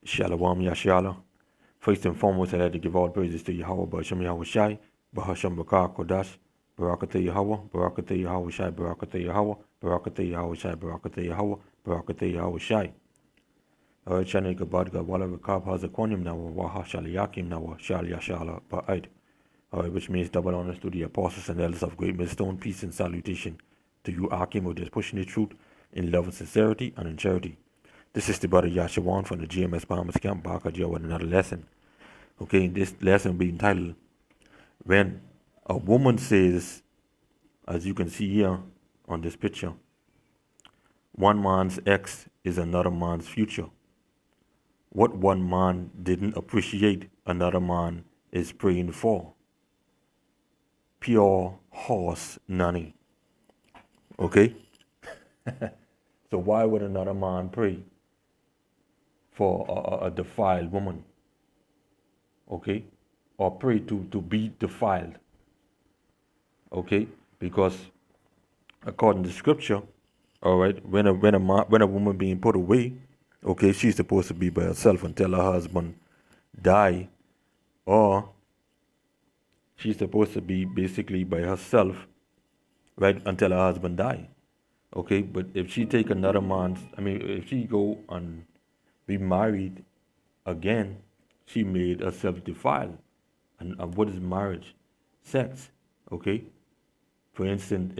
Shalom Yasharahla. First and foremost, I'd like to give all praises to Yahweh, Basham Yahweh Shai, Bahasham Bakar Kodash, Barakatah Yahweh, Barakatah Yahweh Shai, Barakatah Yahweh, Barakatah Yahweh Shai, Barakatah Yahweh, Barakatah Yahweh Shai. Alright, Shani Gabad Gawala Rakab Hazakonim Nawa, Waha Shaliakim Nawa, Shal Yasharahla Ba'id. Alright, which means double honors to the apostles and elders of great millstone, peace and salutation to you, Akim, who is pushing the truth in love and sincerity and in charity. This is the brother YASHAWAN from the GMS Bahamas Camp, back at you with another lesson. Okay, this lesson will be entitled, When a Woman Says, as you can see here on this picture, one man's ex is another man's future. What one man didn't appreciate, another man is praying for. Pure horse nanny. Okay? So why would another man pray for a defiled woman? Okay? Or pray to be defiled. Okay? Because according to scripture, all right, when a woman being put away, okay, she's supposed to be by herself until her husband die, or she's supposed to be basically by herself, right, until her husband die. Okay, but if she take another man's, if she go and be married again, she made herself defiled. And what is marriage? Sex. Okay. For instance,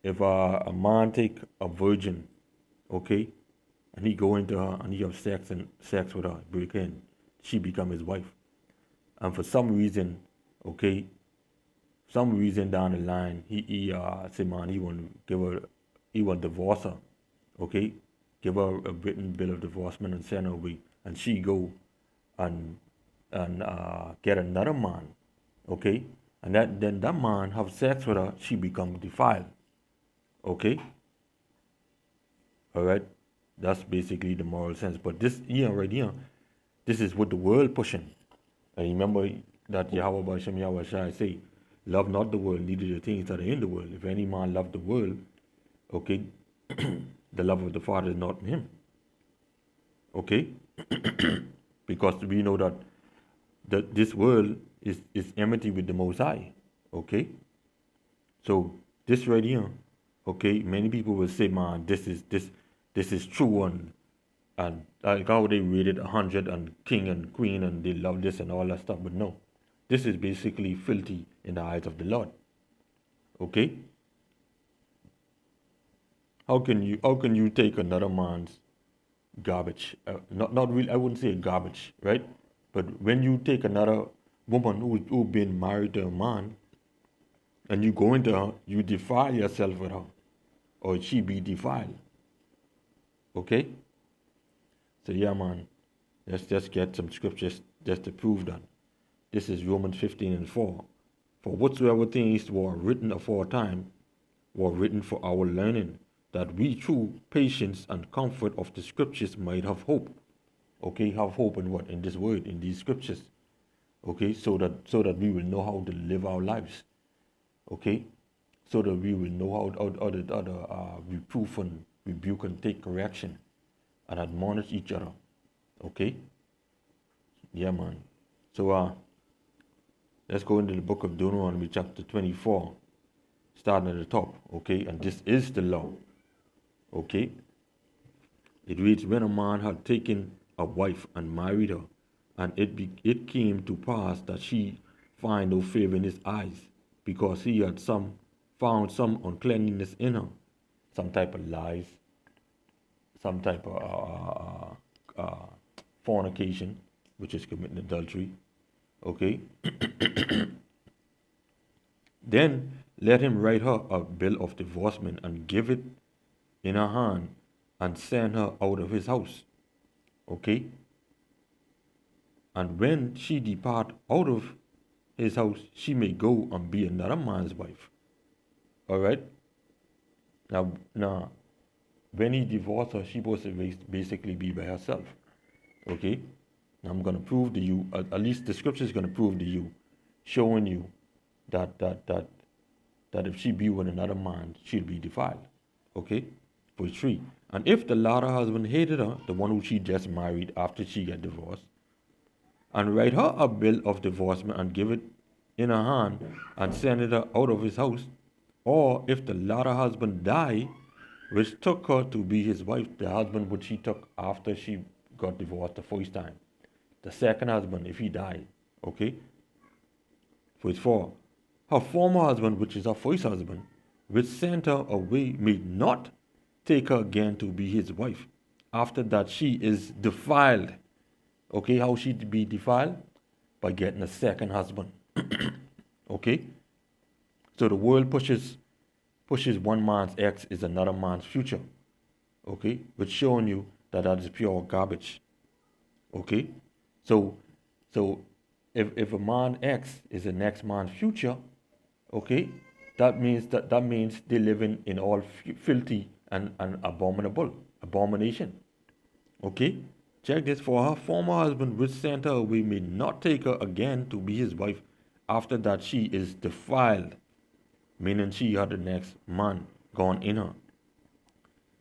if a man take a virgin, okay, and he go into her and he have sex with her, break in, she become his wife. And for some reason, okay, some reason down the line, he say, man, he want divorce her, okay, give her a written bill of divorcement and send her away, and she go and get another man, okay, and then that man have sex with her, she become defiled, okay. All right, that's basically the moral sense. But this here right here, this is what the world pushing. And remember that Yahweh Basham Yahweh Shai say, love not the world, neither the things that are in the world. If any man love the world, okay, the love of the Father is not in him. Okay? Because we know that this world is enmity with the Most High. Okay? So this right here, okay, many people will say, man, this is true, and like how they rated 100 and king and queen and they love this and all that stuff. But no, this is basically filthy in the eyes of the Lord. Okay? How can you take another man's garbage? Not really. I wouldn't say garbage, right? But when you take another woman who been married to a man, and you go into her, you defile yourself with her, or she be defiled. Okay? So yeah, man. Let's just get some scriptures just to prove that. This is Romans 15:4. For whatsoever things were written aforetime were written for our learning, that we through patience and comfort of the scriptures might have hope. Okay, have hope in what? In this word, in these scriptures. Okay, so that we will know how to live our lives. Okay, so that we will know how to reproof and rebuke and take correction and admonish each other. Okay, yeah, man. So let's go into the book of Deuteronomy chapter 24, starting at the top. Okay, and this is the law. Okay, it reads, when a man had taken a wife and married her, and it came to pass that she find no favor in his eyes, because he had found some uncleanness in her, some type of lies, some type of fornication, which is committing adultery. Okay. Then let him write her a bill of divorcement and give it in her hand and send her out of his house. Okay. And when she depart out of his house, she may go and be another man's wife. All right. Now, when he divorced her, she supposed to basically be by herself. Okay. Now I'm going to prove to you, at least the scripture is going to prove to you, showing you that if she be with another man, she'll be defiled. Okay. Verse 3. And if the latter husband hated her, the one who she just married after she got divorced, and write her a bill of divorcement and give it in her hand and send it her out of his house, or if the latter husband die, which took her to be his wife, the husband which she took after she got divorced the first time, the second husband, if he died, okay? Verse 4. Her former husband, which is her first husband, which sent her away, may not take her again to be his wife, after that she is defiled. Okay, how she be defiled? By getting a second husband. Okay? So the world pushes one man's ex is another man's future. Okay? Which showing you that is pure garbage. Okay? So if a man ex is the next man's future, okay, that means they living in all filthy and abomination. Okay? Check this. For her former husband which sent her away may not take her again to be his wife, after that she is defiled, meaning she had the next man gone in her.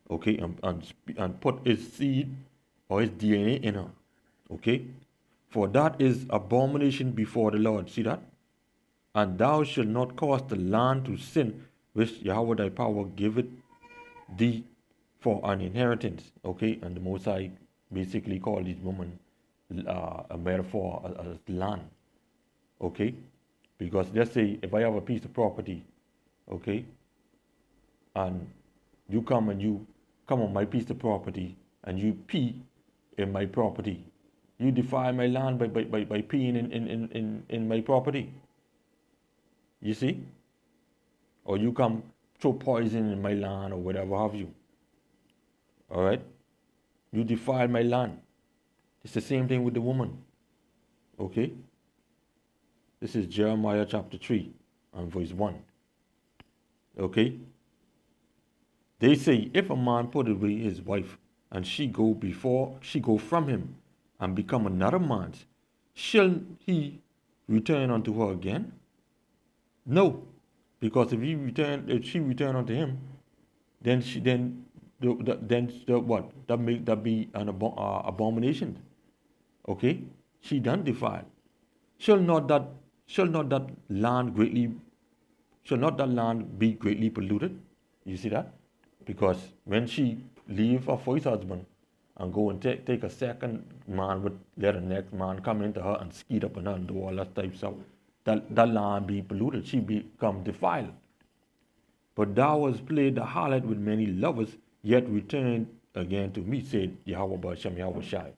Okay, and put his seed or his DNA in her. Okay? For that is abomination before the Lord. See that? And thou shalt not cause the land to sin, which Yahweh thy power giveth thee for an inheritance. Okay? And the Most High basically called these women a metaphor as land. Okay? Because let's say if I have a piece of property, okay, and you come on my piece of property and you pee in my property, you defile my land by peeing in my property. You see? Or you come throw poison in my land or whatever have you. All right? You defile my land. It's the same thing with the woman. Okay? This is Jeremiah chapter 3 and verse 1. Okay? They say, if a man put away his wife and she go from him and become another man's, shall he return unto her again? No, because if she return unto him, then what? That be an abomination. Okay, she done defiled. Shall not that land be greatly polluted? You see that? Because when she leave her first husband and go and take a second man, would let the next man come into her and skeet up on her and do all that type of stuff, that land be polluted. She become defiled. But thou hast played the harlot with many lovers, yet returned again to me, said Yahweh B'Shem Yahweh Shai.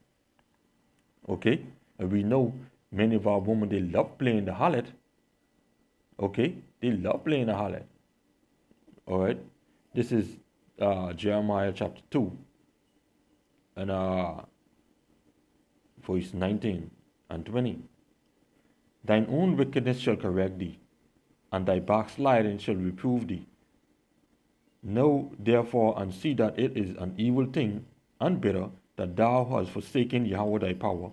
Okay? And we know many of our women, they love playing the harlot. Okay? They love playing the harlot. Alright? This is Jeremiah chapter 2 and verse 19 and 20. Thine own wickedness shall correct thee, and thy backsliding shall reprove thee. Know therefore and see that it is an evil thing and bitter that thou hast forsaken Yahweh thy power,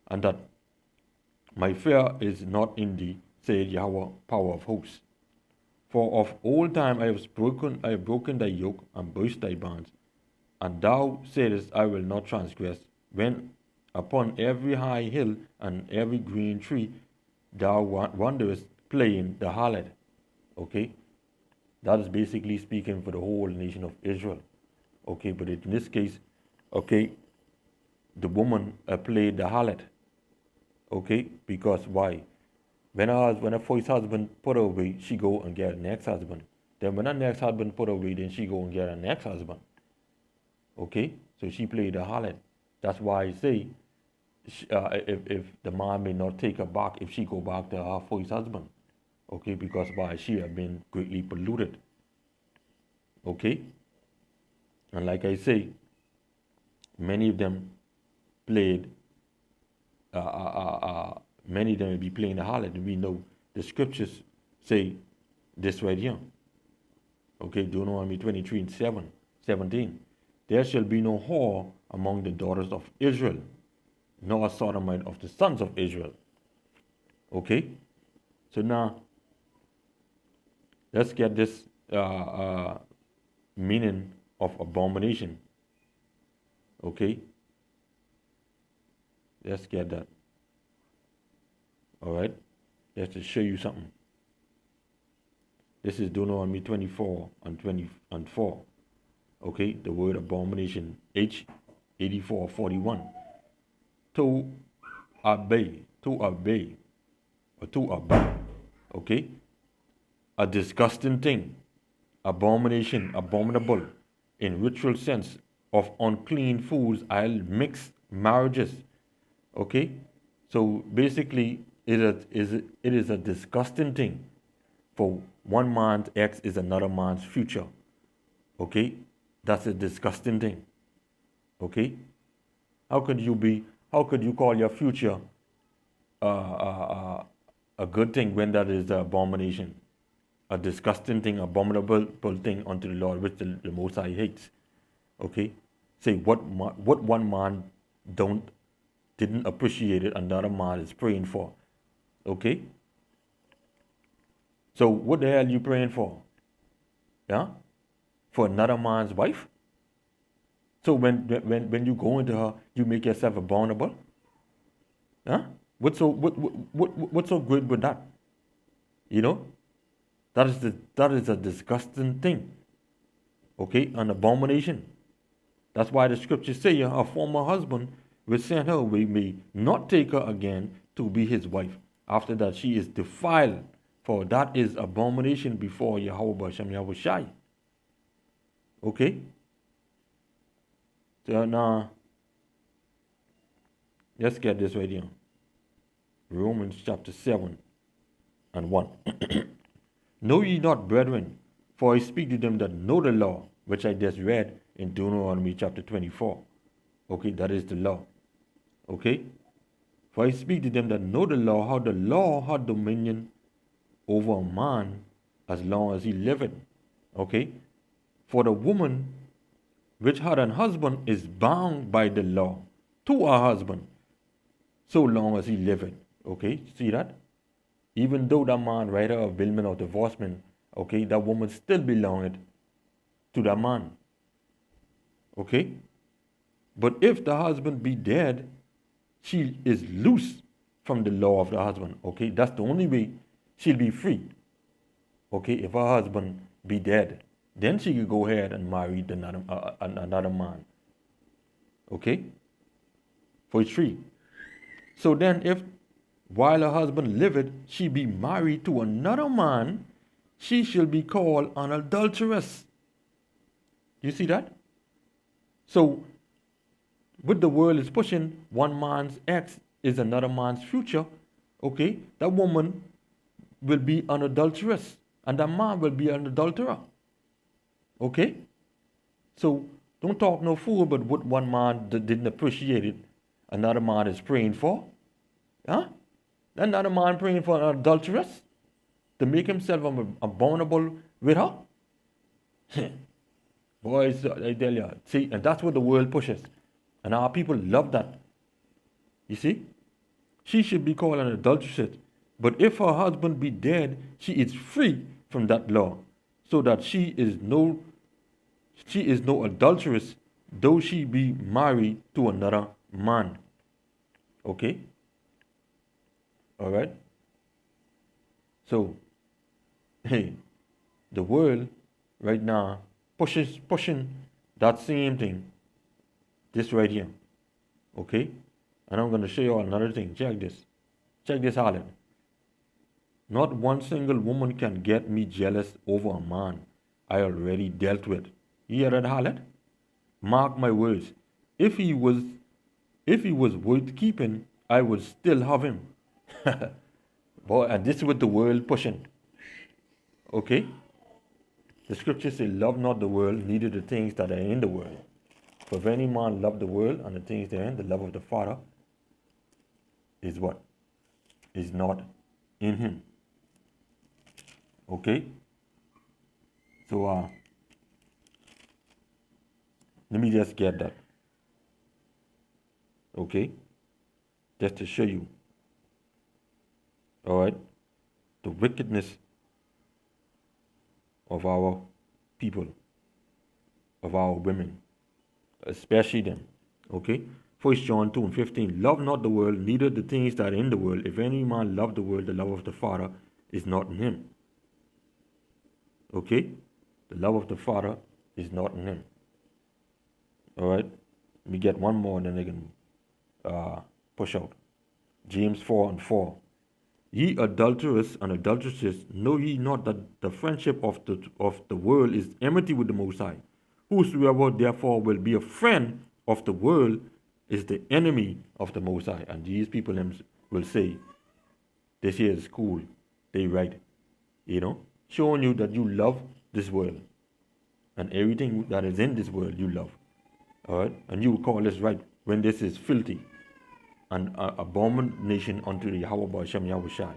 and that my fear is not in thee, said Yahweh, power of hosts. For of old time I have broken thy yoke and burst thy bands, and thou saidest, I will not transgress, when upon every high hill and every green tree thou wanderest playing the harlot. Okay? That is basically speaking for the whole nation of Israel. Okay, but in this case, okay, the woman played the harlot. Okay, because why? When her first husband put her away, she go and get a next husband. Then when her next husband put her away, then she go and get a next husband. Okay, so she played the harlot. That's why I say, if the man may not take her back if she go back to her first husband. Okay, because why? She have been greatly polluted. Okay, and like I say, many of them played. Many of them will be playing the harlot, and we know the scriptures say this right here. Okay, Deuteronomy 23 and 17. There shall be no whore among the daughters of Israel, nor a sodomite of the sons of Israel. Okay, so now let's get this meaning of abomination. Okay? Let's get that. All right? Let's just show you something. This is Deuteronomy 24 and 20 and 4. Okay? The word abomination, H8441. To obey, or to obey. Okay? A disgusting thing, abomination, abominable, in ritual sense of unclean foods, I'll mix marriages. Okay? So basically, it is a disgusting thing for one man's ex is another man's future. Okay? That's a disgusting thing. Okay? How could you call your future a good thing when that is the abomination? A disgusting thing, abominable thing unto the Lord, which the Most High hates. Okay? Say what one man didn't appreciate it, another man is praying for. Okay? So what the hell are you praying for? Yeah? For another man's wife? So when you go into her, you make yourself abominable? Huh? What's so good with that? You know? That is a disgusting thing. Okay? An abomination. That's why the scriptures say her former husband will send her away, may not take her again to be his wife. After that, she is defiled, for that is abomination before Yahweh B'Shem Yahushai. Okay? So now, let's get this right here. Romans chapter 7 and 1. Know ye not, brethren, for I speak to them that know the law, which I just read in Deuteronomy chapter 24. Okay, that is the law. Okay? For I speak to them that know the law had dominion over a man as long as he liveth. Okay? For the woman which had an husband is bound by the law to her husband so long as he liveth. Okay? See that? Even though that man write her a billman or divorcement, okay, that woman still belonged to that man. Okay? But if the husband be dead, she is loose from the law of the husband. Okay? That's the only way she'll be free. Okay? If her husband be dead, then she could go ahead and marry another man. Okay? For it's free. So then if while her husband liveth, she be married to another man, she shall be called an adulteress. You see that? So, what the world is pushing, one man's ex is another man's future. Okay, that woman will be an adulteress, and that man will be an adulterer. Okay, so don't talk no fool, but what one man didn't appreciate it, another man is praying for. Huh? Another man praying for an adulteress to make himself abominable with her. Boys, I tell you, see, and that's what the world pushes. And our people love that. You see? She should be called an adulteress. But if her husband be dead, she is free from that law, so that she is no adulteress, though she be married to another man. Okay? All right? So, hey, the world right now pushing that same thing. This right here. Okay? And I'm going to show you another thing. Check this. Check this out. Not one single woman can get me jealous over a man I already dealt with. You hear that, Harlot? Mark my words. If he was worth keeping, I would still have him. Boy, and this is what the world pushing. Okay? The scriptures say, love not the world, neither the things that are in the world. For if any man love the world and the things therein, the love of the Father is what? Is not in him. Okay? So, let me just get that. Okay? Just to show you. All right? The wickedness of our people. of our women, especially them. Okay? 1 John 2:15. Love not the world, neither the things that are in the world. If any man love the world, the love of the Father is not in him. Okay? The love of the Father is not in him. Alright? Let me get one more and then I can push out. James 4:4. Ye adulterers and adulteresses, know ye not that the friendship of the world is enmity with the Most High? Whosoever therefore will be a friend of the world is the enemy of the Most High. And these people will say, this here is cool. They right. Showing you that you love this world. And everything that is in this world you love. Alright? And you will call this right when this is filthy and abomination unto the Yahweh Shem Yahushai.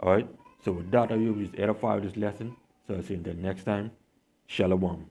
Alright? So with that, I will just edify this lesson. So I'll see you until next time. Shalom.